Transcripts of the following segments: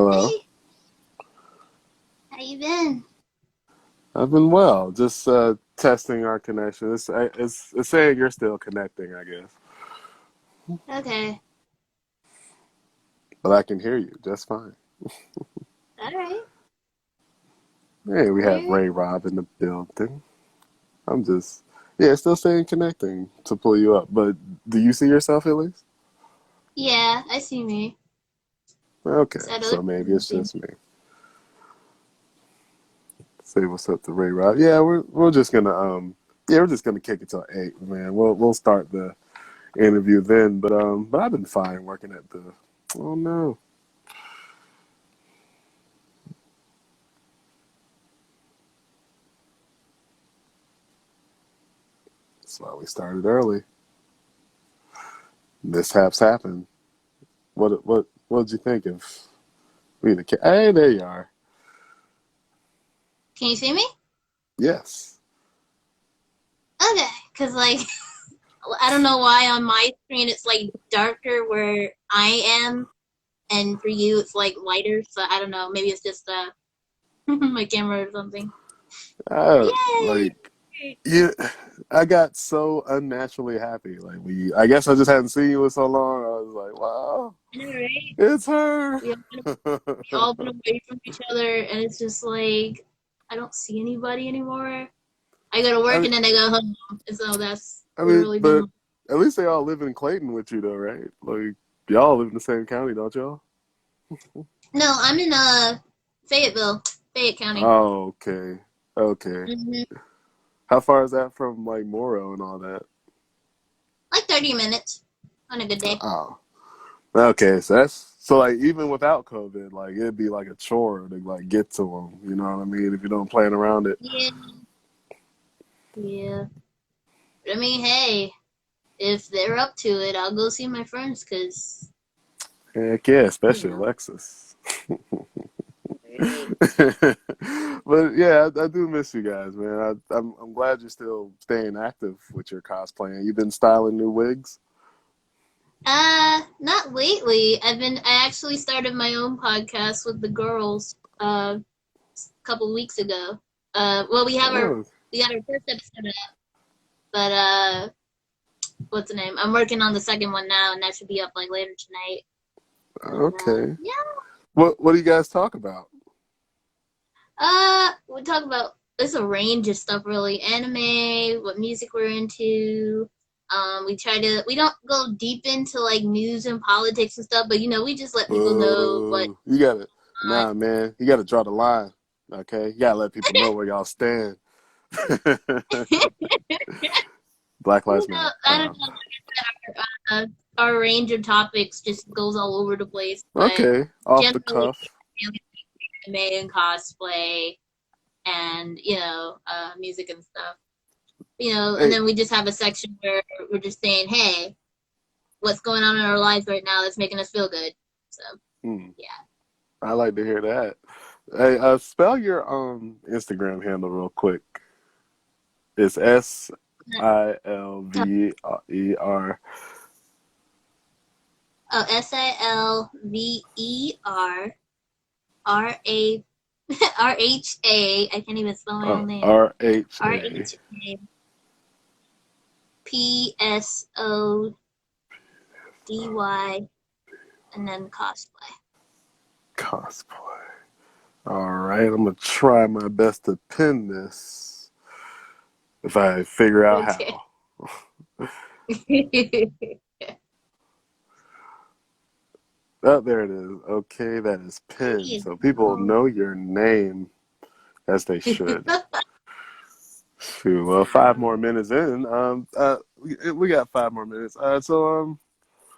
Hello. Hey, how you been? I've been well. Just testing our connection. It's saying you're still connecting, I guess, Okay, but I can hear you just fine. all right. Hey, we have Where? Ray Rob in the building. I'm just yeah, it's still saying connecting to pull you up. But do you see yourself at least? Yeah, I see me. Okay, Said other so maybe people it's see me. just me. Say what's up to Ray Rob. Yeah, we're just gonna we're just gonna kick it till 8, man. We'll start the interview then. But I've been fine working at the. Oh no. That's why we started early. Mishaps happen. What'd you think of being a kid? Hey, there you are. Can you see me? Yes. Okay, cause like I don't know why on my screen it's like darker where I am, and for you it's like lighter. So I don't know. Maybe it's just my camera or something. Yay! Like yeah, I got so unnaturally happy. Like I guess I just hadn't seen you in so long. I was like, wow, I know, right? it's her. We all we all been away from each other, and it's just like I don't see anybody anymore. I go to I work mean, and then I go home, and so that's I mean, literally been. but at least they all live in Clayton with you, though, right? Like y'all live in the same county, don't y'all? No, I'm in Fayetteville, Fayette County. Oh, okay, okay. How far is that from like Morrow and all that? Like 30 minutes on a good day. Oh, okay, so that's so like even without COVID, like it'd be like a chore to like get to them. You know what I mean? If you don't plan around it. Yeah, yeah. But I mean, hey, if they're up to it, I'll go see my friends because, Heck yeah, you especially know. Alexis. Right. But yeah, I do miss you guys, man. I'm glad you're still staying active with your cosplaying. You've been styling new wigs. Not lately. I actually started my own podcast with the girls, a couple weeks ago. Well, Oh, we got our first episode up, but, what's the name? I'm working on the second one now, and that should be up, like, later tonight. But, okay. yeah. What do you guys talk about? We talk about there's a range of stuff really. Anime, what music we're into. We don't go deep into like news and politics and stuff, but we just let people know what Boo. You gotta, nah, man. You gotta draw the line. Okay, you gotta let people know where y'all stand. Black Lives Matter. I don't know, our range of topics just goes all over the place, but Okay, off the generally cuff. anime and cosplay and music and stuff. And Hey, then we just have a section where we're just saying, hey, what's going on in our lives right now that's making us feel good. So hmm, yeah. I like to hear that. Hey, spell your Instagram handle real quick. It's SILVER. Oh, SILVER RHA. I can't even spell my own name. RHA. RHAPSODY and then cosplay. Cosplay. All right, I'm gonna try my best to pin this if I figure out Okay. how. Oh, there it is. Okay, that is There pinned. you So people go. know your name as they should. Phew, well, 5 more minutes in. We got 5 more minutes.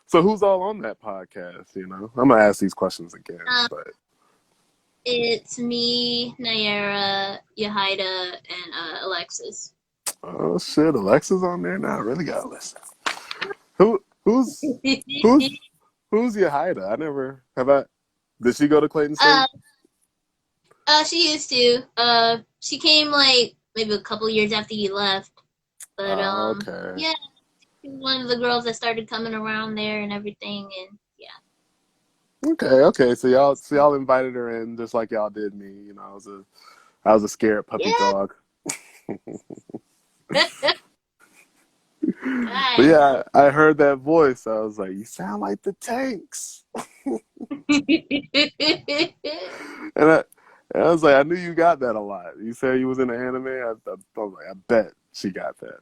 So who's all on that podcast? I'm gonna ask these questions again, Um, but it's me, Nayara, Yahida, and Alexis. oh shit, Alexa's on there now. I really gotta listen. Who's who's your hider? I never have I. Did she go to Clayton State? uh, she used to. She came like maybe a couple years after you left, but Oh, okay. yeah, she was one of the girls that started coming around there and everything, and yeah. Okay. So y'all invited her in just like y'all did me. You know, I was a scared puppy Yeah. dog. But God. yeah, I heard that voice. I was like, "You sound like the Tanks," and I was like, "I knew you got that a lot." You said you was in the anime. I was like, "I bet she got that."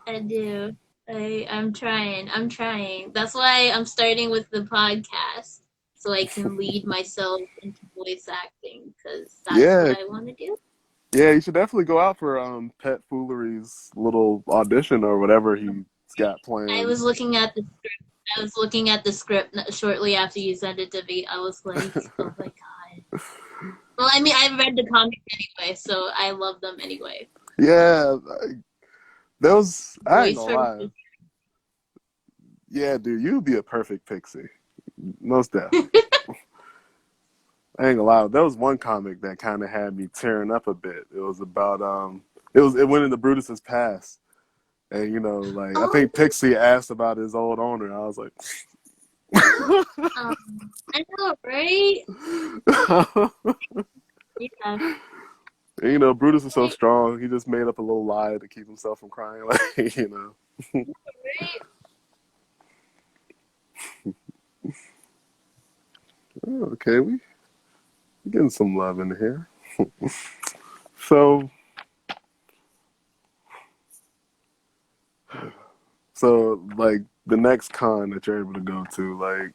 I do. I'm trying. I'm trying. That's why I'm starting with the podcast so I can lead myself into voice acting because that's what Yeah, I want to do. yeah. You should definitely go out for Pet Foolery's little audition or whatever he's got I planned. was looking at the I was looking at the script shortly after you sent it to me. I was like, oh my god. Well, I mean, I've read the comics anyway, so I love them anyway. Yeah, those I ain't Voice gonna for lie. Yeah, dude, you'd be a perfect pixie. Most deaf. I ain't gonna lie. There was one comic that kind of had me tearing up a bit. It was about it went into Brutus's past, and you know, like I oh, think Pixie asked about his old owner. I was like, um, I know, right? Yeah, you know, Brutus is so strong. He just made up a little lie to keep himself from crying. Like, you know. right. Oh, okay, we getting some love in here. So, like the next con that you're able to go to, like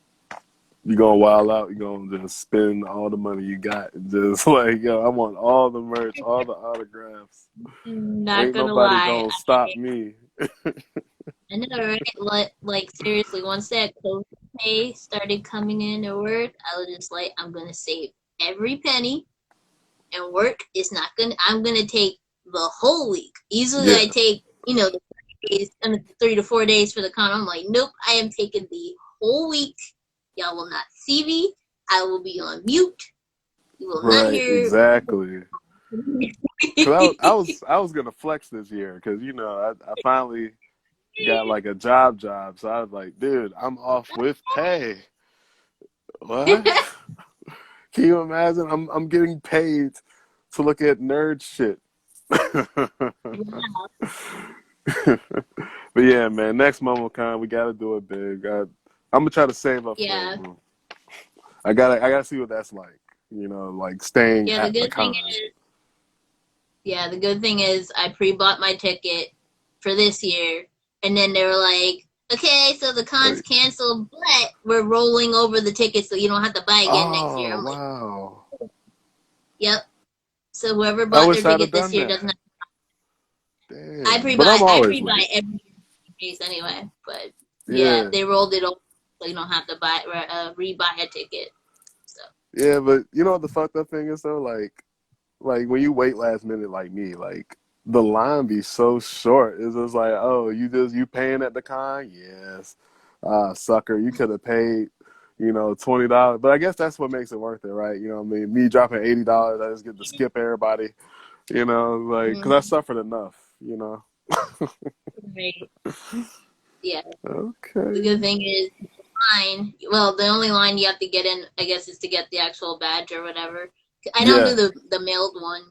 you gonna wild out, you gonna just spend all the money you got and just like, yo, I want all the merch, all the autographs. Not Ain't gonna nobody lie. gonna stop me. I know, right? Like seriously, once that Cosplay started coming in to work, I was just like, I'm gonna save every penny, and work is not gonna. I'm gonna take the whole week. Usually, I Yeah, take the 3 days, 3 to 4 days for the con. I'm like, nope, I am taking the whole week. Y'all will not see me. I will be on mute. You will not right, hear. exactly. Cause I was gonna flex this year because you know I finally got like a job, so I was like, dude, I'm off with pay. What? Can you imagine? I'm getting paid to look at nerd shit. But yeah, man, next Momocon we gotta do it big. I'm gonna try to save up for it, Yeah, bro. I gotta see what that's like. You know, like staying yeah. at the con. The good thing is I pre-bought my ticket for this year, and then they were like, "Okay, so the con's Like, canceled, but we're rolling over the ticket, so you don't have to buy again next year." oh I'm like, wow, "Yep." So whoever I bought their wish I'd have ticket this done year doesn't. that. I Damn, but pre-buy. I'm I always pre-buy late. every case anyway, but yeah, Yeah, they rolled it over, so you don't have to re-buy a ticket. So yeah, but you know what the fucked up thing is though, like when you wait last minute like me, like the line be so short. It's just like, oh, you paying at the con? Yes. Sucker, you could have paid, $20. But I guess that's what makes it worth it, right? You know what I mean? Me dropping $80, I just get to skip everybody, like because I mm-hmm. suffered enough. Right. Yeah. The Okay. good thing is line. Well, the only line you have to get in, I guess, is to get the actual badge or whatever. I don't do Yeah. the mailed one.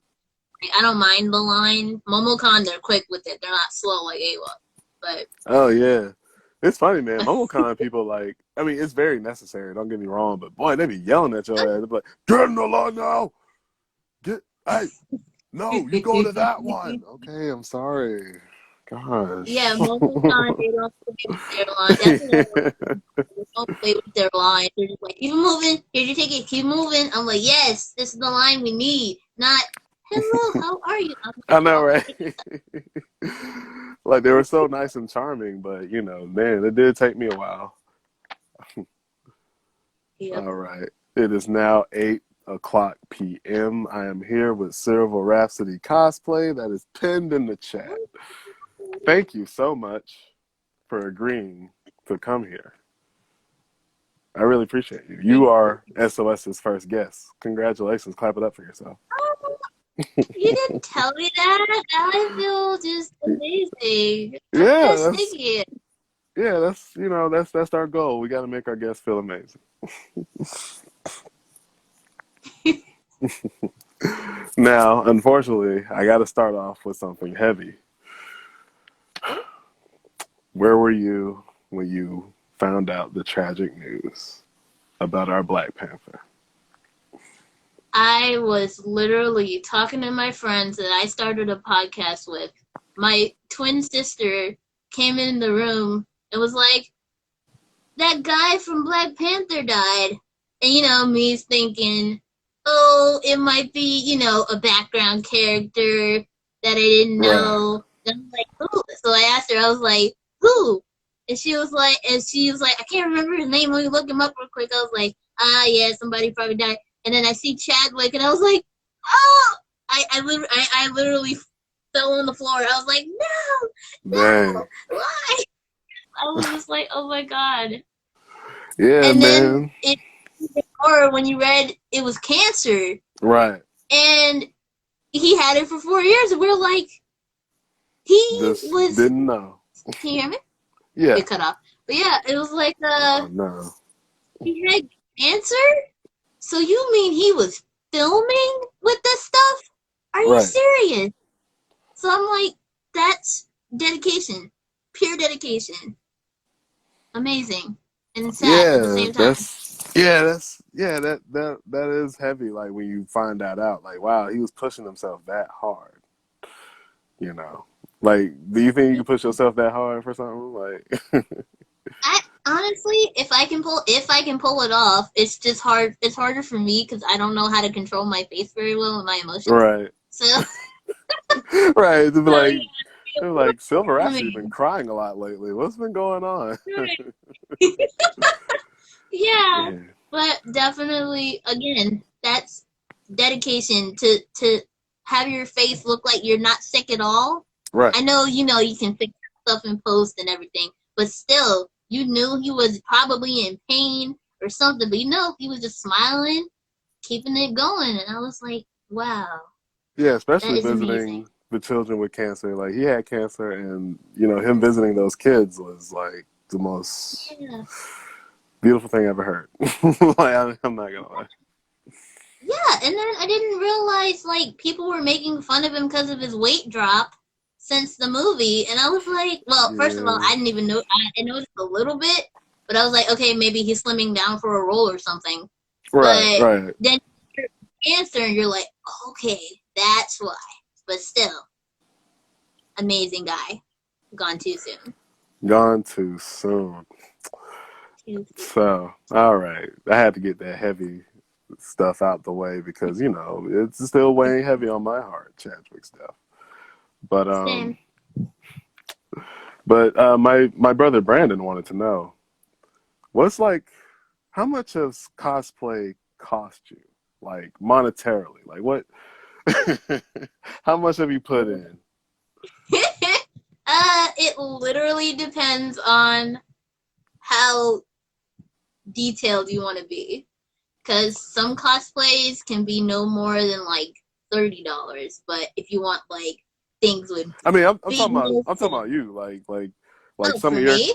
I don't mind the line. Momocon, they're quick with it. They're not slow like AWA. But Oh yeah. It's funny, man. MomoCon people like, I mean, it's very necessary. Don't get me wrong, but boy, they be yelling at your ass. They be like, get in the line now. Hey, no, you go to that one. Okay, I'm sorry. yeah, Gosh. Momocon, they don't play with their line. That's another one. They don't play with their line. They're just like, keep moving. Here's your ticket. Keep moving. I'm like, yes, this is the line we need. Not, hello, how are you? I'm I like, know, right? okay. Like they were so nice and charming, but man, it did take me a while. Yep. All right. It is now 8 o'clock p.m. I am here with Silver Rhapsody Cosplay that is pinned in the chat. Thank you so much for agreeing to come here. I really appreciate you. You are SOS's first guest. Congratulations. Clap it up for yourself. You didn't tell me that. Now I feel just amazing. Yeah, Thank you. Yeah, that's our goal. We got to make our guests feel amazing. Now, unfortunately, I got to start off with something heavy. Where were you when you found out the tragic news about our Black Panther? I was literally talking to my friends that I started a podcast with. My twin sister came in the room and was like, that guy from Black Panther died. And, me's thinking, oh, it might be, a background character that I didn't Right. know. And I'm like, who? So I asked her, I was like, who? And she was like, I can't remember his name. Let me look him up real quick. I was like, yeah, somebody probably died. And then I see Chadwick, and I was like, oh! I literally fell on the floor. I was like, no, Dang. no, why? I was just like, oh my god. Yeah, And then man. it or when you read it was cancer, Right. and he had it for 4 years, and we're like, he Just was. didn't know. Can you hear me? Yeah. It cut off. But yeah, it was like Oh, no. he had cancer. So you mean he was filming with this stuff? Are you Right. serious? So I'm like, that's dedication, pure dedication, amazing, and sad at the Yeah, same time. that is heavy. Like when you find that out, like wow, he was pushing himself that hard. You know, like do you think you can push yourself that hard for something? Like, I honestly, if I can pull it off, it's just hard. It's harder for me because I don't know how to control my face very well and my emotions. right, So, right. To be so like, yeah, they're like Silver for actually been me. crying a lot lately. What's been going on? Yeah, Yeah, but definitely, again, that's dedication to have your face look like you're not sick at all. right. I know you can fix stuff in post and everything, but still, you knew he was probably in pain or something. But he was just smiling, keeping it going, and I was like, wow, Yeah, that especially is amazing. visiting the children with cancer. Like he had cancer, and him visiting those kids was like the most Yeah, beautiful thing I ever heard. Like I'm not gonna lie. yeah, and then I didn't realize like people were making fun of him because of his weight drop since the movie, and I was like, well, first of all, Yeah. I didn't even know. I noticed a little bit, but I was like, okay, maybe he's slimming down for a role or something. Right, But right. then you're cancer, and you're like, okay, that's why. But still, amazing guy, gone too soon. Gone too soon. Too soon. So, all right. I had to get that heavy stuff out the way because, it's still weighing heavy on my heart, Chadwick stuff. But Same. my brother Brandon wanted to know, what's like how much has cosplay cost you? Like monetarily. Like what how much have you put in? It literally depends on how detailed you want to be. Because some cosplays can be no more than like $30, but if you want like things with I mean, I'm big talking about motion, you, like oh, some for of your me,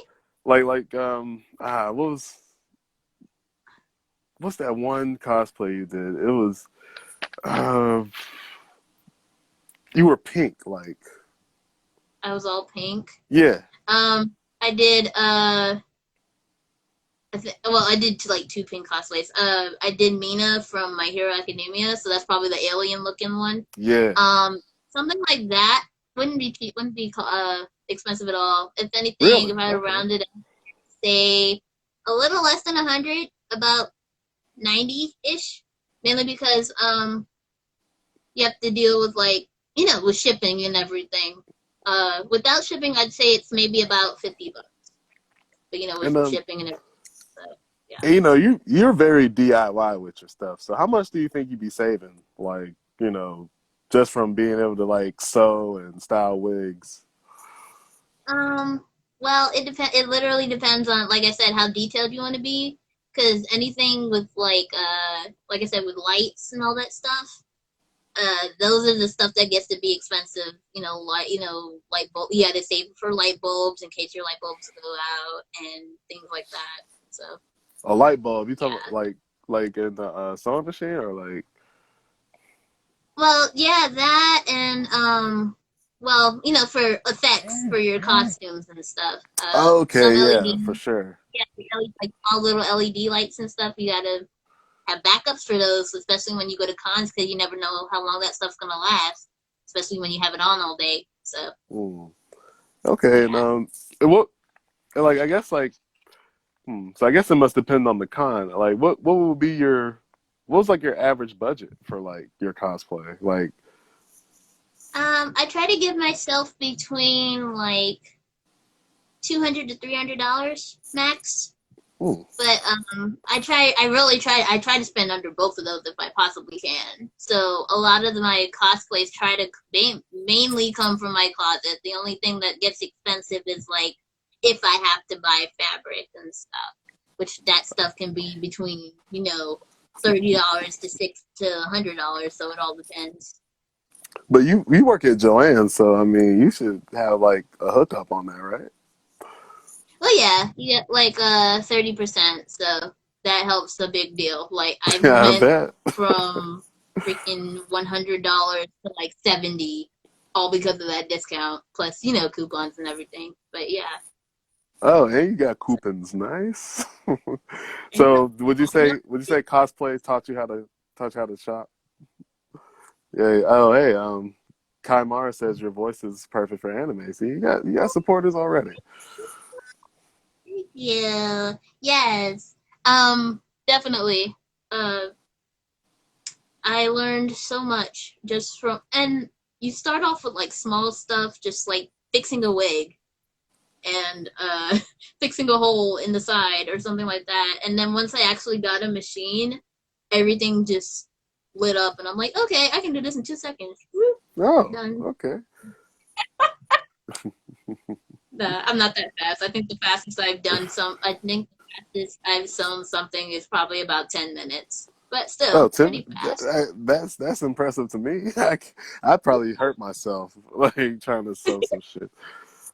what's that one cosplay you did? It was uh, you were pink, like I was all pink. yeah, I did I did like two pink cosplays. I did Mina from My Hero Academia, so that's probably the alien looking one. yeah, Um, Something like that wouldn't be cheap, wouldn't be expensive at all. If anything, really, if I okay, rounded up, say a little less than 100, about 90-ish, mainly because you have to deal with like with shipping and everything. Without shipping, I'd say it's maybe about $50, but with and shipping and everything. So, yeah. and, you're very DIY with your stuff. So how much do you think you'd be saving? Like just from being able to like sew and style wigs. Well, it depends. It literally depends on, like I said, how detailed you want to be. Because anything with like I said, with lights and all that stuff, those are the stuff that gets to be expensive. Light bulb. You got to save for light bulbs in case your light bulbs go out and things like that. So A light bulb? You talking yeah. about like in the sewing machine or like? Well, yeah, that and well, for effects for your costumes and stuff. Some Okay, yeah, LED, for sure. yeah, like small little LED lights and stuff. You gotta have backups for those, especially when you go to cons, because you never know how long that stuff's gonna last, especially when you have it on all day. So Mm. Okay, and yeah. what like I guess like so I guess it must depend on the con. Like what would be what was like your average budget for like your cosplay? Like I try to give myself between like $200 to $300 max. mm, But I try to spend under both of those if I possibly can. So a lot of my cosplays try to mainly come from my closet. The only thing that gets expensive is like if I have to buy fabric and stuff, which that stuff can be between $30 to $600 to $100. So it all depends. but you work at Joanne, so I mean you should have like a hookup on that, right? Well, yeah, you get like 30%, so that helps a big deal. Like I Yeah, I went bet. from freaking $100 to like 70, all because of that discount, plus coupons and everything. But yeah, Oh, and you got coupons, nice. yeah. So would you say cosplay taught you how to shop? Yeah. Oh, hey, Kai Mara says your voice is perfect for anime. See, you got supporters already. Yeah, yes, definitely. Uh, I learned so much just from, and you start off with like small stuff, just like fixing a wig and fixing a hole in the side or something like that. And then once I actually got a machine, everything just lit up, and I'm like, okay, I can do this in 2 seconds. Woo, Oh, done. okay. Nah, I'm not that fast. I think the fastest I've sewn something is probably about 10 minutes, but Oh, still Tim, pretty fast. that's impressive to me. I'd probably hurt myself like trying to sew some shit.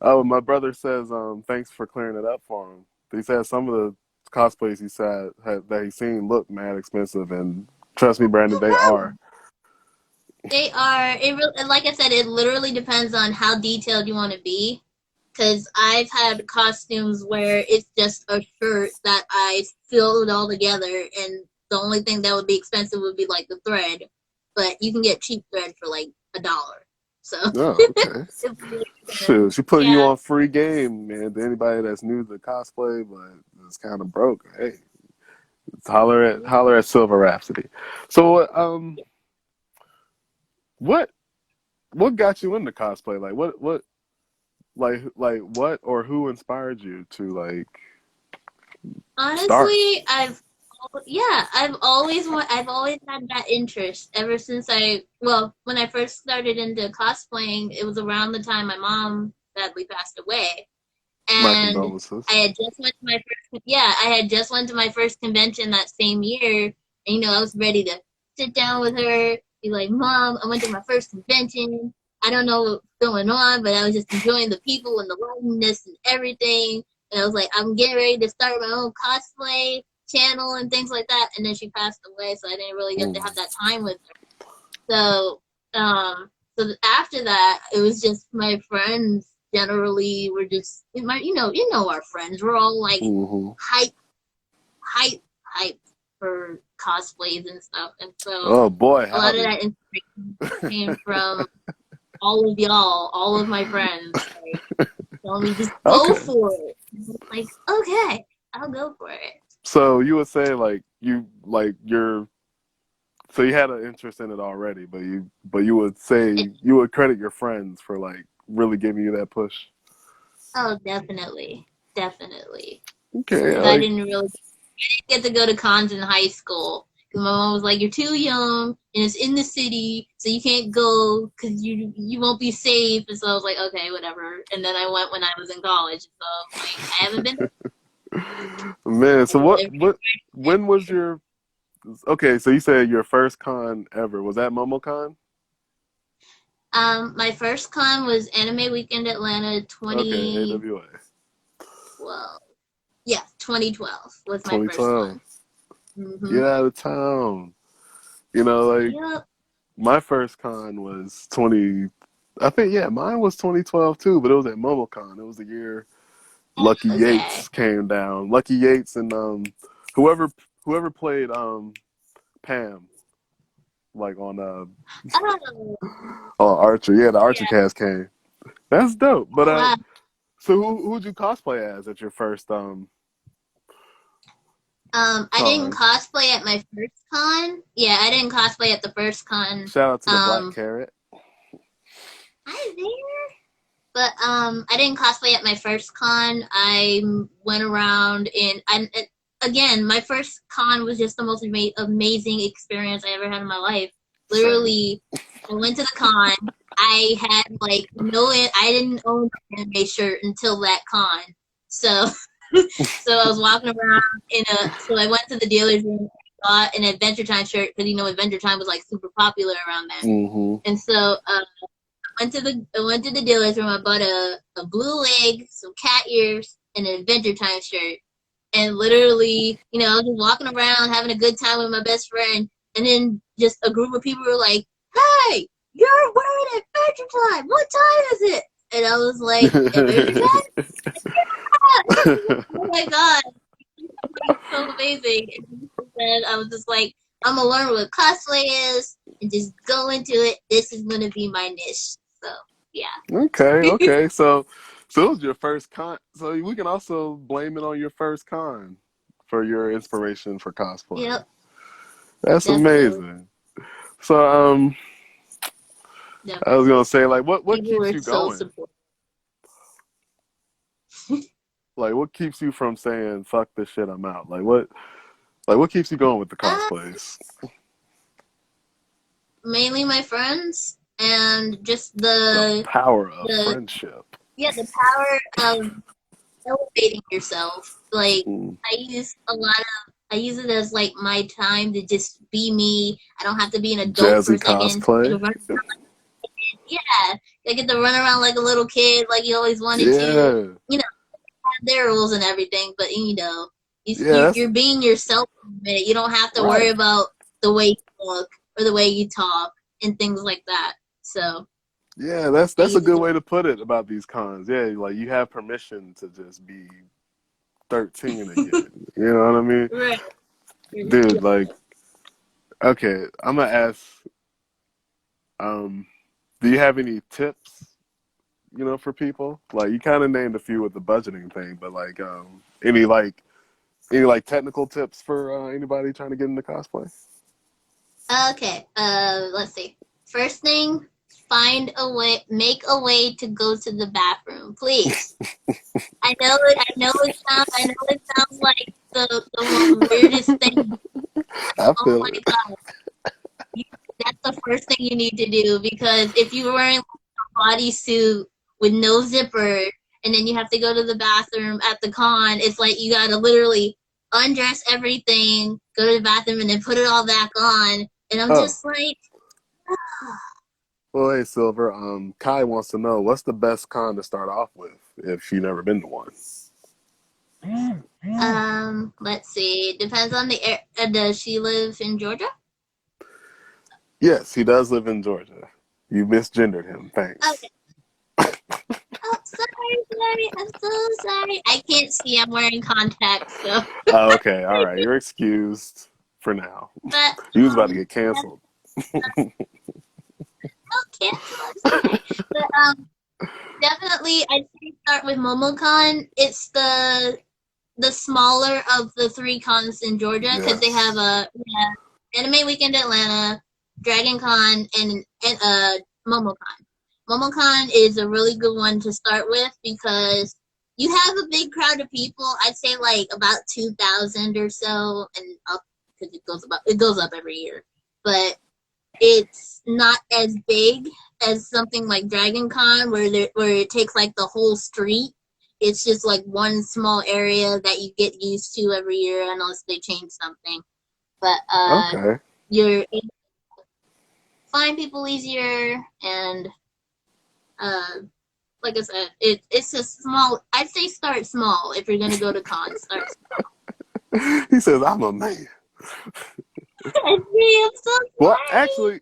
Oh, my brother says, thanks for clearing it up for him. He said some of the cosplays he said that he's seen look mad expensive, and trust me, Brandon, No they are. problem. They are. Like I said, it literally depends on how detailed you want to be. Because I've had costumes where it's just a shirt that I filled all together, and the only thing that would be expensive would be like the thread. But you can get cheap thread for like $1. So Oh, okay. it really Shoot, depends. she putting you Yeah. on free game, man. To anybody that's new to cosplay but is kind of broke, hey, holler at Silver Rhapsody. So, what what got you into cosplay? Like, what or who inspired you to like start? Honestly, I've always had that interest ever since when I first started into cosplaying, it was around the time my mom sadly passed away. My And condolences. I had just went to my first convention that same year, and I was ready to sit down with her, be like, Mom, I went to my first convention. I don't know what's going on, but I was just enjoying the people and the loneliness and everything. And I was like, I'm getting ready to start my own cosplay channel and things like that. And then she passed away, so I didn't really get to Mm. have that time with her. So, after that, it was just my friends generally were just our friends. We're all like Hmm. hype, hype, hype for cosplays and stuff, and so Oh boy, a lot of howdy. that inspiration came from all of y'all, all of my friends, like telling me just go Okay. for it. And I was like, okay, I'll go for it. So you would say so you had an interest in it already, but you would say you would credit your friends for like really giving you that push. Oh, definitely, definitely. Okay, Because I like didn't really get to go to cons in high school. Because my mom was like, "You're too young, and it's in the city, so you can't go because you won't be safe." And so I was like, "Okay, whatever." And then I went when I was in college. So I'm like, I haven't been man. So there. when was your okay? So you said your first con ever was that Momocon? My first con was Anime Weekend Atlanta Okay, 2012. AWA. Yeah, 2012 was my first 2012. con. Mm-hmm. Get out of town. You know, like Yep. my first con was 20. I think yeah, mine was 2012 too, but it was at Momocon. It was the year Lucky Okay. Yates came down. Lucky Yates and whoever played Pam like on Oh, Archer. Yeah, the Archer yeah. cast came. That's dope. But Oh, wow. so who'd you cosplay as at your first I didn't con? cosplay at my first con. Yeah, I didn't cosplay at the first con. Shout out to the Black Um, Carrot. I there, but I didn't cosplay at my first con. I went around and again, my first con was just the most amazing experience I ever had in my life. Same. Literally, I went to the con. I had like I didn't own an anime shirt until that con. So so I was walking around so I went to the dealer's room, got an Adventure Time shirt because Adventure Time was like super popular around then. Mm-hmm. And so I went to the dealer's room. I bought a blue leg, some cat ears, and an Adventure Time shirt. And literally, I was just walking around having a good time with my best friend, and then just a group of people were like, "Hey, you're wearing Adventure Time. What time is it?" And I was like, "Adventure Time? Oh my god, it's so amazing!" And I was just like, "I'm gonna learn what cosplay is and just go into it. This is gonna be my niche." So Okay, yeah. okay. So it was your first con. So we can also blame it on your first con for your inspiration for cosplay. Yep, That's definitely. amazing. So I was Definitely. gonna say like what People keeps were you so going? supportive. Like what keeps you from saying fuck this shit, I'm out? Like what keeps you going with the Uh, cosplays? Mainly my friends and just The the power of the friendship. the power of elevating yourself. Like Mm. I use it as like my time to just be me. I don't have to be an adult for Jazzy a second. I cosplay. can run yeah. I get to run around like a little kid like you always wanted to. Yeah. Have their rules and everything, but Yeah, that's you're being yourself for a minute. You don't have to worry right. about the way you look or the way you talk and things like that. So Yeah, I that's a use it good to way to put it about these cons. Yeah, like you have permission to just be 13 again. You know what I mean? right. Dude, like, okay, I'm gonna ask, um, do you have any tips, for people? Like you kind of named a few with the budgeting thing, but like, any like technical tips for anybody trying to get into cosplay? Okay. Let's see. First thing, make a way to go to the bathroom, please. I know it sounds like the weirdest thing. I Oh feel my it. god. You, that's the first thing you need to do because if you're wearing a bodysuit with no zipper and then you have to go to the bathroom at the con, it's like you gotta literally undress everything, go to the bathroom, and then put it all back on. And I'm Oh, just like, well, hey, Silver. Kai wants to know what's the best con to start off with if you've never been to one. let's see. Depends on the air. Does she live in Georgia? Yes, he does live in Georgia. You misgendered him. Thanks. Okay. Oh, sorry. I'm so sorry. I can't see. I'm wearing contacts, so. Oh, okay, all right. You're excused for now. But He was about to get canceled. cancel. I'm sorry. But definitely, I'd say start with Momocon. It's the smaller of the three cons in Georgia because they have Yes. Anime Weekend Atlanta, Dragon Con, and Momocon. Momocon is a really good one to start with because you have a big crowd of people. I'd say like about 2,000 or so, and up because it goes up every year. But it's not as big as something like Dragon Con where it takes like the whole street. It's just like one small area that you get used to every year unless they change something. But Okay. you're able to find people easier and Like I said, it's a small. I'd say start small if you're gonna go to cons. Start He says, I'm a man. small. I'm so Well, sorry. actually,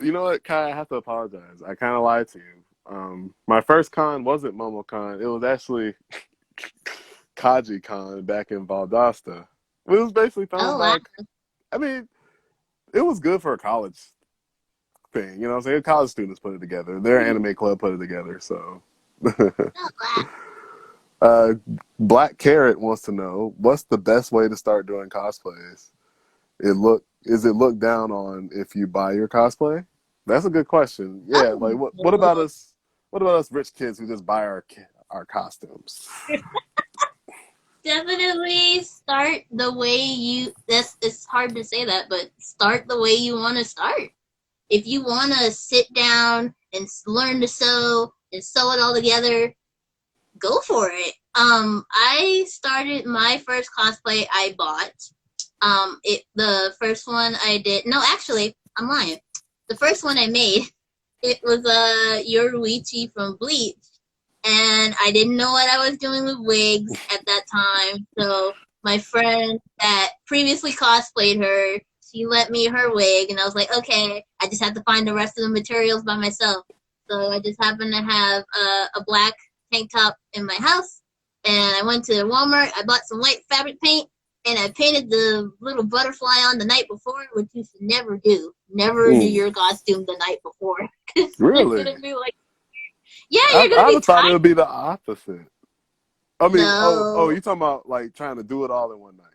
you know what, Kai? I have to apologize. I kind of lied to you. My first con wasn't Momocon. It was actually Kaji Con back in Valdosta. It was basically thrown Oh wow. back. I mean, it was good for a college thing. You know what I'm saying? College students put it together. Their anime club put it together. So, Oh wow. uh, Black Carrot wants to know what's the best way to start doing cosplays? Is it looked down on if you buy your cosplay? That's a good question. Yeah, like Oh, what about us? What about us rich kids who just buy our costumes? definitely start the way you. That's it's hard to say that, but start the way you want to start. If you want to sit down and learn to sew and sew it all together, go for it. I started my first cosplay I bought. The first one I did. No, actually, I'm lying. The first one I made, it was Yoruichi from Bleach, and I didn't know what I was doing with wigs at that time. So my friend that previously cosplayed her, she lent me her wig, and I was like, okay, I just have to find the rest of the materials by myself. So I just happened to have a black tank top in my house, and I went to Walmart. I bought some white fabric paint, and I painted the little butterfly on the night before, which you should never do. Never do Mm, your costume the night before, because you're really? gonna be like, yeah, I you're gonna I'd be have thought it tired. would be the opposite. I mean, No. you talking about like trying to do it all in one night?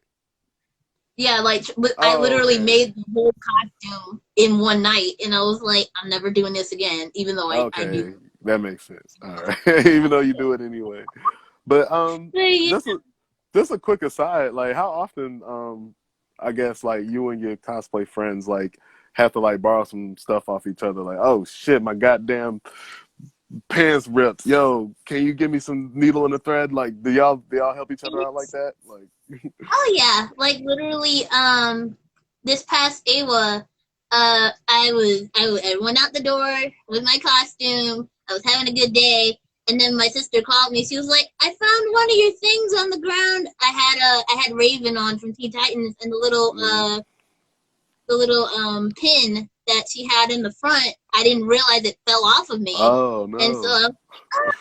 Yeah, like I Oh, literally okay, made the whole costume in one night, and I was like, I'm never doing this again, even though I okay, do. that makes sense. All right, even though you do it anyway. But But yeah, just a quick aside, like how often I guess like you and your cosplay friends like have to like borrow some stuff off each other, like, oh shit, my goddamn pants ripped. Yo, can you give me some needle and a thread? Like, do y'all help each other out like that? Like, oh yeah, like literally, this past AWA, I went out the door with my costume. I was having a good day, and then my sister called me. She was like, "I found one of your things on the ground." I had Raven on from Teen Titans, and mm, the little pin that she had in the front. I didn't realize it fell off of me, oh and so no, I was like, "Oh,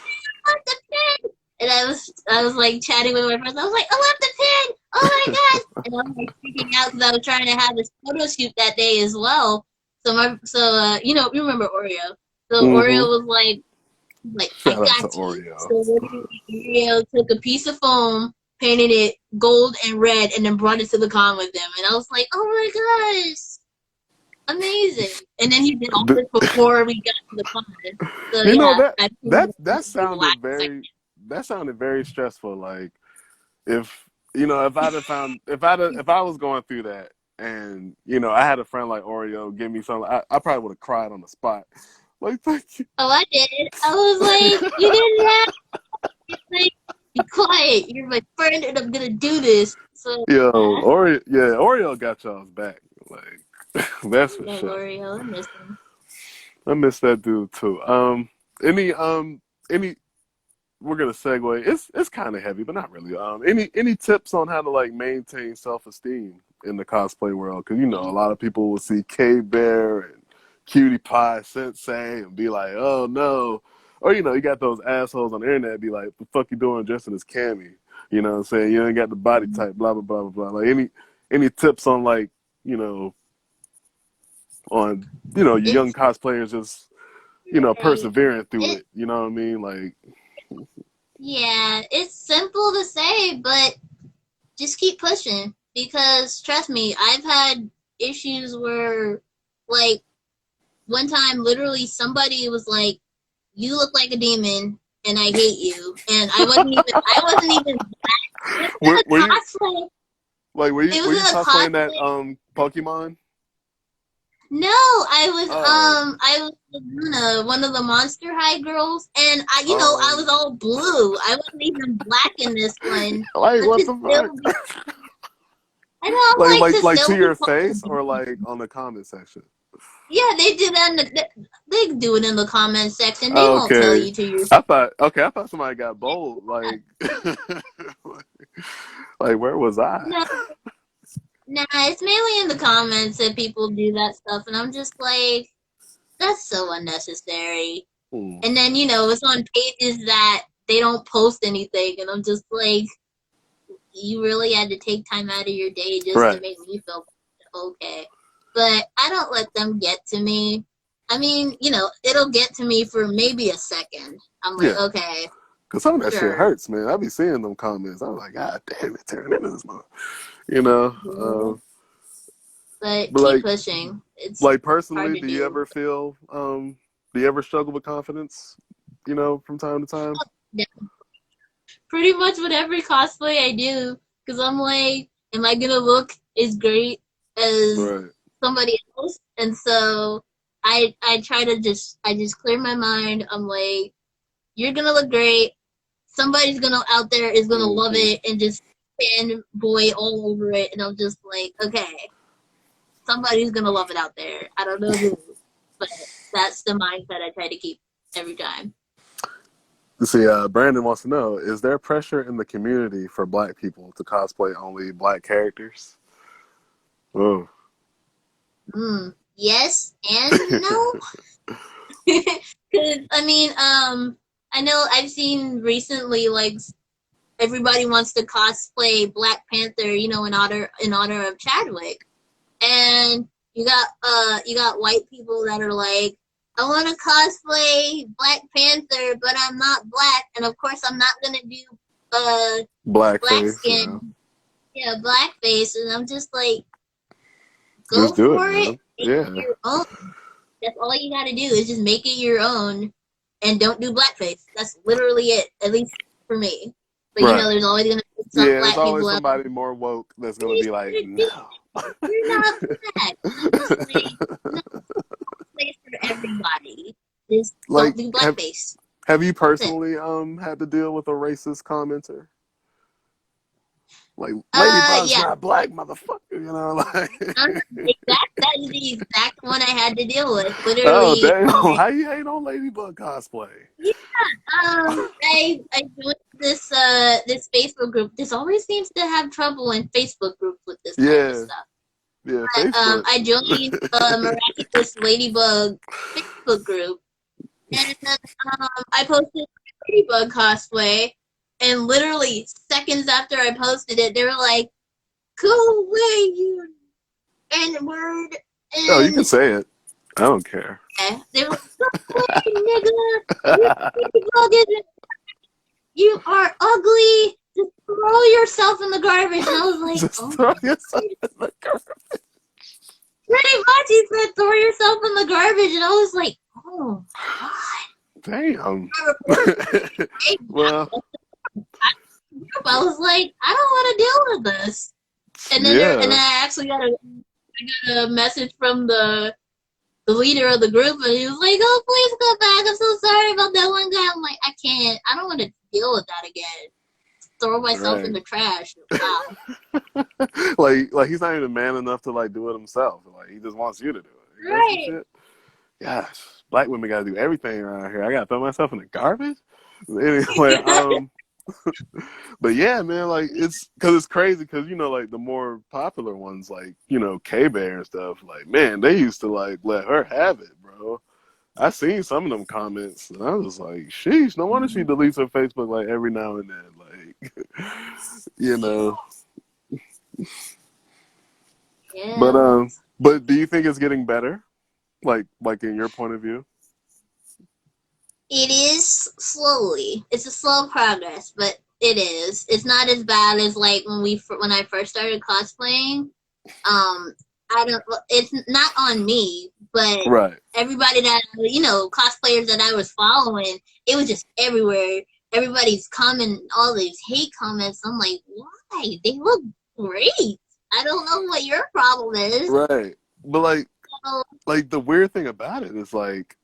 I left the pin!" And I was like chatting with my friends. I was like, "I left the pin! Oh my gosh!" And I was like freaking out because I was trying to have this photo shoot that day as well. You know, you remember Oreo? So mm-hmm. Oreo was like, I Shout out to got you. Oreo. So literally, Oreo took a piece of foam, painted it gold and red, and then brought it to the con with them. And I was like, oh my gosh, amazing. And then he did all this before we got to the con. So You know yeah, I pretty much that sounded relaxed. very stressful. Like if you know if I was going through that and you know I had a friend like Oreo give me something, I probably would have cried on the spot. Like thank you. Oh, I did. I was like, you didn't have to like, be quiet. You're my friend, and I'm gonna do this. So Yo, yeah, Oreo got y'all's back. Like that's I for love sure. Oreo. I miss him. I miss that dude too. Any any we're gonna segue. It's kind of heavy, but not really. Any tips on how to like maintain self esteem in the cosplay world? Because you know a lot of people will see K Bear and Cutie Pie Sensei and be like, oh no, or you know you got those assholes on the internet be like, the fuck you doing dressing as Cammy? You know what I'm saying? You ain't got the body type. Blah blah blah blah blah. Like any tips on like you know on young It's cosplayers just right. persevering through It it. You know what I mean? Like. Yeah, it's simple to say, but just keep pushing because trust me, I've had issues where like one time literally somebody was like, "You look like a demon and I hate you." And I wasn't even it was in Were a you cosplay. like It were was you in a cosplaying that cosplay. Pokemon? No, Oh, I was one of the Monster High girls, and I was oh, all blue. I wasn't even black in this one, like but what to the still fuck? be I know, I'm like to Like to still be your face called. or like on the comment section? Yeah, they do that. They do it in the comment section. They won't tell Okay. you to your. I thought somebody got bold. Like, like where was I? No, nah, it's mainly in the comments that people do that stuff, and I'm just like, that's so unnecessary. Hmm. And then it's on pages that they don't post anything, and I'm just like, you really had to take time out of your day just to Right. make me feel okay. But I don't let them get to me. I mean, it'll get to me for maybe a second. I'm like, Yeah. okay, Cause some of that shit sure. hurts, man. I be seeing them comments. I'm like, God damn it, tearing into this mother. You know. But But keep pushing. It's like hard personally, to do. do you ever struggle with confidence? You know, from time to time. Yeah, pretty much with every cosplay I do, because I'm like, am I gonna look as great as Right. somebody else? And so I try to just clear my mind. I'm like, you're gonna look great. Somebody's gonna out there is gonna love Hmm. it and just fanboy all over it. And I'm just like, okay, somebody's gonna love it out there. I don't know who, but that's the mindset I try to keep every time. See, Brandon wants to know: is there pressure in the community for Black people to cosplay only Black characters? Oh. Yes and no. Because I mean, I know I've seen recently like everybody wants to cosplay Black Panther, in honor of Chadwick, and you got white people that are like, I want to cosplay Black Panther, but I'm not black, and of course I'm not gonna do black Blackface, yeah. skin, yeah, blackface, and I'm just like, Just go do it, for it, man. make it Yeah. your own. That's all you got to do is just make it your own, and don't do blackface. That's literally it, at least for me. But Right. there's always gonna be some Yeah, there's black always people out there. somebody more woke that's What are gonna you be like, trying to do? no. You're not black. I'm just like, no place for everybody. Just don't Like, do blackface. have you That's it. personally had to deal with a racist commenter? Like, Ladybug's Yeah. not black, motherfucker. You know, like. That is the exact one I had to deal with. Oh Literally, damn! How you hate on Ladybug cosplay? yeah, I joined this Facebook group. This always seems to have trouble in Facebook groups with this type of Yeah, stuff. yeah. Facebook. I joined Miraculous Ladybug Facebook group, and I posted Ladybug cosplay, and literally seconds after I posted it, they were like, "Go away, you N word," Oh, you can and say it. I don't care. they were like, "Go away, nigga! You Ladybug isn't. You are ugly. Just throw yourself in the garbage." And I was like, Just "Oh throw my yourself god." in the car. Pretty much, he said, "Throw yourself in the garbage," and I was like, "Oh my god!" Damn. I reported it. Well, I was like, "I don't want to deal with this." And then yeah. I actually got a message from the leader of the group, and he was like, "Oh, please go back. I'm so sorry about that one guy." I'm like, I can't. I don't want to deal with that again. Throw myself in Right. the trash. Wow. Like he's not even man enough to like do it himself. Like he just wants you to do it. Ain't that some Right. shit? Gosh, Black women gotta do everything around here. I gotta throw myself in the garbage. Anyway, but yeah, man, like it's crazy because like the more popular ones, like K Bear and stuff. Like man, they used to like let her have it, bro. I seen some of them comments, and I was like, sheesh, no wonder she deletes her Facebook like every now and then, like you know. But Yeah. but do you think it's getting better? Like in your point of view? It is slowly. It's a slow progress, but it is. It's not as bad as like when I first started cosplaying. I don't. It's not on me, but Right. everybody that cosplayers that I was following, it was just everywhere. Everybody's commenting all these hate comments. I'm like, why? They look great. I don't know what your problem is. Right. But So, like the weird thing about it is like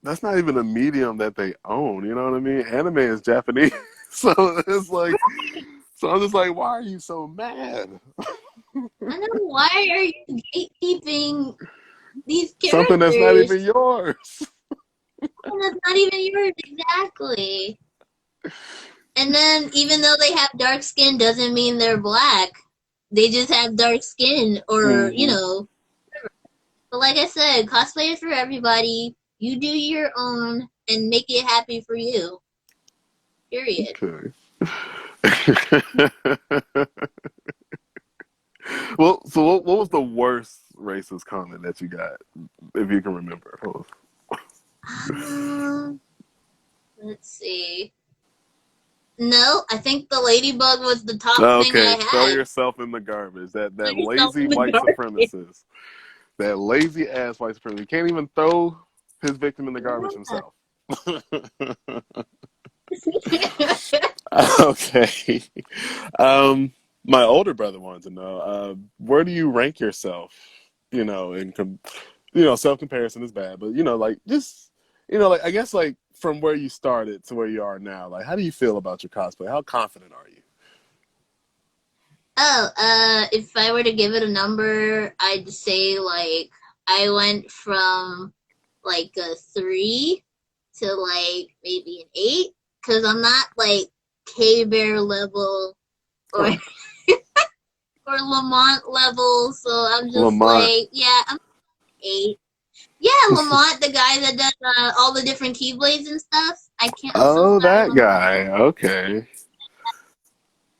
that's not even a medium that they own. You know what I mean? Anime is Japanese, so it's like, so I'm just like, why are you so mad? I know, why are you gatekeeping something that's not characters. even yours. And that's not even yours, exactly. And then, even though they have dark skin, doesn't mean they're black. They just have dark skin, or, you Mm-hmm. know. But like I said, cosplay is for everybody. You do your own and make it happy for you. Period. Okay. Well, so what was the worst racist comment that you got, if you can remember? Um, let's see. No, I think the ladybug was the top thing Okay, I throw had. yourself in the garbage. That Put yourself lazy in the white garbage. supremacist. That lazy ass white supremacist. He can't even throw his victim in the garbage himself. Okay. My older brother wanted to know, where do you rank yourself? You know, self comparison is bad, but like just, like I guess like from where you started to where you are now, like how do you feel about your cosplay? How confident are you? Oh, if I were to give it a number, I'd say like I went from like a 3 to like maybe an 8, because I'm not like K Bear level or Oh, or Lamont level, so I'm just Lamont. like, yeah, I'm 8. Yeah, Lamont, the guy that does all the different keyblades and stuff. I'm so Oh, sorry, that Lamont. guy. Okay.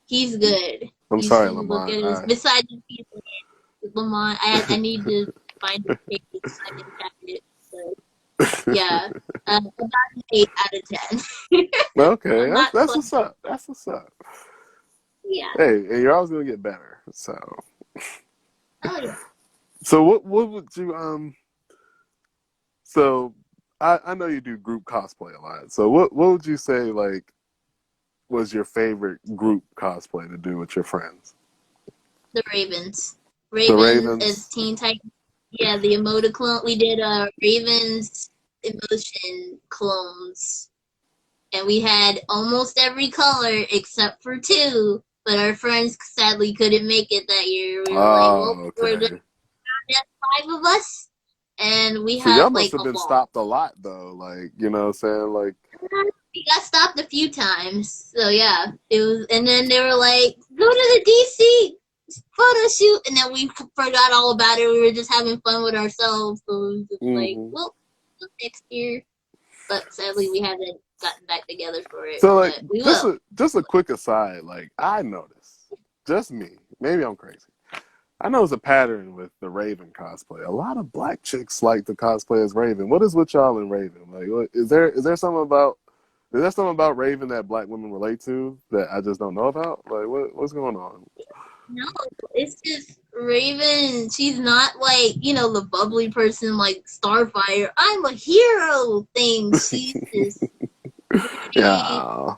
He's good. I'm You sorry, should look Lamont. at his. Besides the keyblade, Lamont, I need to find his page so I can check it. So, yeah, about an 8 out of 10. Okay, I'm not that's close. what's up. That's what's up. Yeah. Hey, and you're always gonna get better. So, Oh yeah. what would you So, I know you do group cosplay a lot. So, what would you say like was your favorite group cosplay to do with your friends? The Ravens. The Ravens as Ravens. Teen Titans. Yeah, the emoticon. We did Ravens emotion clones, and we had almost every color except for 2. But our friends sadly couldn't make it that year. We were like, well, Oh, we're just okay. 5 of us, and we So y'all had must like have a been ball. stopped a lot though. Like, what I'm saying? Like, We got stopped a few times, so yeah, it was. And then they were like, "Go to the DC photo shoot," and then we forgot all about it. We were just having fun with ourselves, so it was just like, hmm well, next year. But sadly, we haven't gotten back together for it, so like but we just will. a quick aside. Like, I noticed, just me. Maybe I'm crazy. I know it's a pattern with the Raven cosplay. A lot of black chicks like to cosplay as Raven. What is with y'all in Raven? Like, is there something about Raven that black women relate to that I just don't know about? Like, what's going on? No, it's just Raven. She's not like, the bubbly person like Starfire. I'm a hero thing. She's just pretty, Yeah.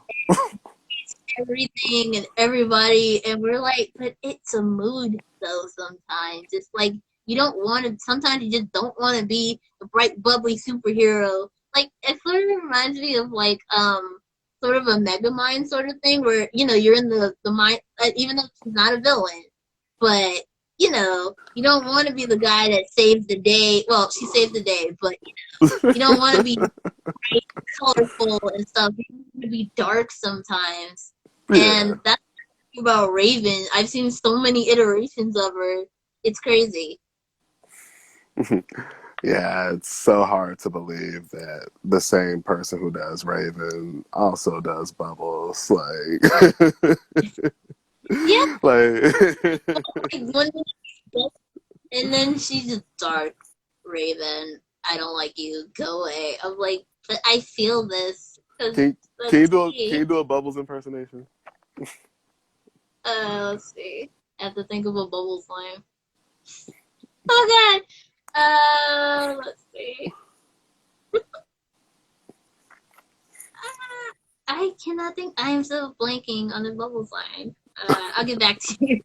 everything and everybody, and we're like, but it's a mood though. Sometimes it's like you don't want to. Sometimes you just don't want to be a bright, bubbly superhero. Like it sort of reminds me of like sort of a Megamind sort of thing, where you're in the mind, even though she's not a villain, but you don't want to be the guy that saves the day. Well, she saved the day, but you don't want to be bright, colorful and stuff. You want to be dark sometimes, Yeah. and that's the thing about Raven. I've seen so many iterations of her. It's crazy. Yeah, it's so hard to believe that the same person who does Raven also does Bubbles. Like, Yeah, like, like one minute, and then she's just dark. Raven, I don't like you. Go away. I'm like, but I feel this because can can you that's do me. a Bubbles impersonation? Let's see. I have to think of a Bubbles line. Oh god. Let's see. I cannot think. I am so blanking on the Bubbles line. I'll get back to you.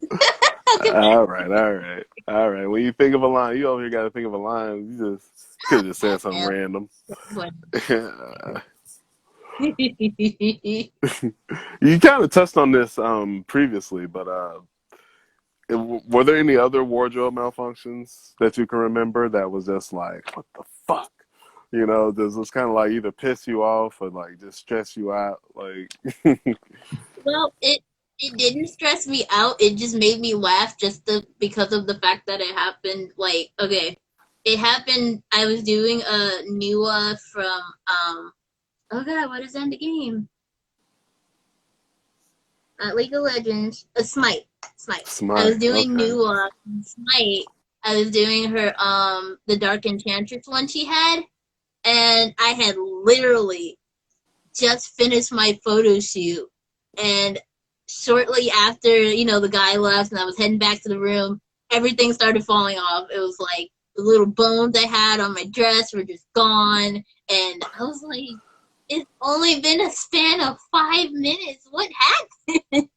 I'll get back All to right, all right, all right. When you think of a line, you over here got to think of a line. You could have just said something random. you. You kind of touched on this previously, but Were there any other wardrobe malfunctions that you can remember that was just like, what the fuck? You know, this was kind of like either piss you off or like just stress you out. Like, Well, it didn't stress me out. It just made me laugh because of the fact that it happened. Like, okay, it happened. I was doing a Nua from oh god, what is that in the game? League of Legends, Smite. Smite. I was smart. doing Okay. Nua Smite. I was doing her the Dark Enchantress one she had, and I had literally just finished my photo shoot, and shortly after, the guy left and I was heading back to the room, everything started falling off. It was like the little bones I had on my dress were just gone, and I was like, it's only been a span of 5 minutes. What happened?